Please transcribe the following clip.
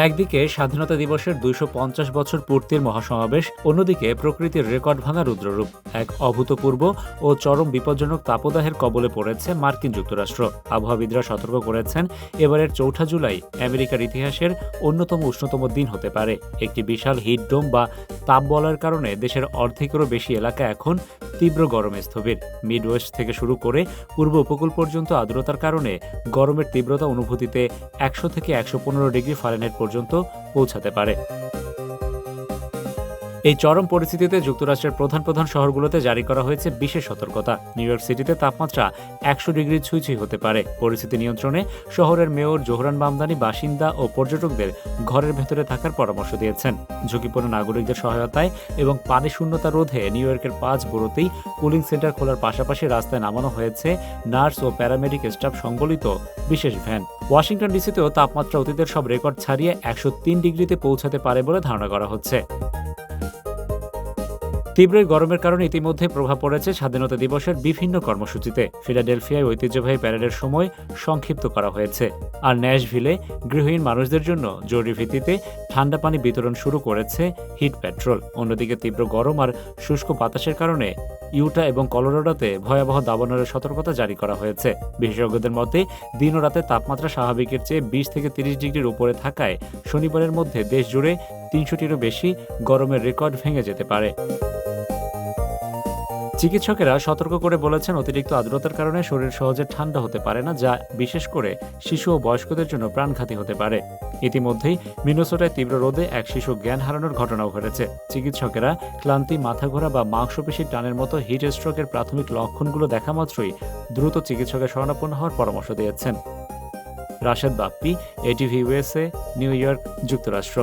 একদিকে স্বাধীনতা দিবসের ২৫০ বছর পূর্তির মহাসমাবেশ, অন্যদিকে প্রকৃতির রেকর্ড ভাঙা রুদ্ররূপ। এক অভূতপূর্ব ও চরম বিপজ্জনক তাপদাহের কবলে পড়েছে মার্কিন যুক্তরাষ্ট্র। আবহাওয়াবিদরা সতর্ক করেছেন, এবারের ৪ জুলাই আমেরিকার ইতিহাসের অন্যতম উষ্ণতম দিন হতে পারে। একটি বিশাল হিট ডোম বা তাপবলয়ের কারণে দেশের অর্ধেকেরও বেশি এলাকা এখন তীব্র গরমে স্থবির। মিডওয়েস্ট থেকে শুরু করে পূর্ব উপকূল পর্যন্ত আর্দ্রতার কারণে গরমের তীব্রতা অনুভূতিতে ১০০ থেকে ১১৫ ডিগ্রি ফারেনহাইট পর্যন্ত পৌঁছাতে পারে। এই চরম পরিস্থিতিতে যুক্তরাষ্ট্রের প্রধান প্রধান শহরগুলোতে জারি করা হয়েছে বিশেষ সতর্কতা। নিউ ইয়র্ক সিটিতে তাপমাত্রা ১০০ ডিগ্রি ছুঁই হতে পারে। পরিস্থিতি নিয়ন্ত্রণে শহরের মেয়র জোহরান মামদানি বাসিন্দা ও পর্যটকদের ঘরের ভেতরে থাকার পরামর্শ দিয়েছেন। ঝুঁকিপূর্ণ নাগরিকদের সহায়তায় এবং পানি শূন্যতা রোধে নিউ ইয়র্কের ৫ বড়োতেই কুলিং সেন্টার খোলার পাশাপাশি রাস্তায় নামানো হয়েছে নার্স ও প্যারামেডিক স্টাফ সংবলিত বিশেষ ভ্যান। ওয়াশিংটন ডিসিতেও তাপমাত্রা অতীতের সব রেকর্ড ছাড়িয়ে ১০৩ ডিগ্রিতে পৌঁছাতে পারে বলে ধারণা করা হচ্ছে। তীব্র গরমের কারণে ইতিমধ্যে প্রভাব পড়েছে স্বাধীনতা দিবসের বিভিন্ন কর্মসূচিতে। ফিলাডেলফিয়ায় ঐতিহ্যবাহী প্যারেডের সময় সংক্ষিপ্ত করা হয়েছে। আর ন্যাশভিলে গৃহহীন মানুষদের জন্য জরুরি ভিত্তিতে ঠান্ডা পানি বিতরণ শুরু করেছে হিট পেট্রোল। অন্যদিকে তীব্র গরম আর শুষ্ক বাতাসের কারণে ইউটা এবং কলোরাডোতে ভয়াবহ দাবানলের সতর্কতা জারি করা হয়েছে। বিশেষজ্ঞদের মতে দিন ও রাতে তাপমাত্রা স্বাভাবিকের চেয়ে ২০ থেকে ৩০ ডিগ্রির উপরে থাকায় শনিবারের মধ্যে দেশ জুড়ে ৩০০টিরও বেশি গরমের রেকর্ড ভেঙে যেতে পারে। চিকিৎসকেরা সতর্ক করে বলেছেন, অতিরিক্ত আর্দ্রতার কারণে শরীর সহজে ঠান্ডা হতে পারে না, যা বিশেষ করে শিশু ও বয়স্কদের জন্য প্রাণঘাতী হতে পারে। ইতিমধ্যেই মিনেসোটায় তীব্র রোদে এক শিশু জ্ঞান হারানোর ঘটনাও ঘটেছে। চিকিৎসকেরা ক্লান্তি, মাথা ঘোরা বা মাংসপেশির টানের মতো হিট স্ট্রোকের প্রাথমিক লক্ষণগুলো দেখা মাত্রই দ্রুত চিকিৎসকের শরণাপন্ন হওয়ার পরামর্শ দিয়েছেন। Rashed Bappi, ATV USA, new York, যুক্তরাষ্ট্র।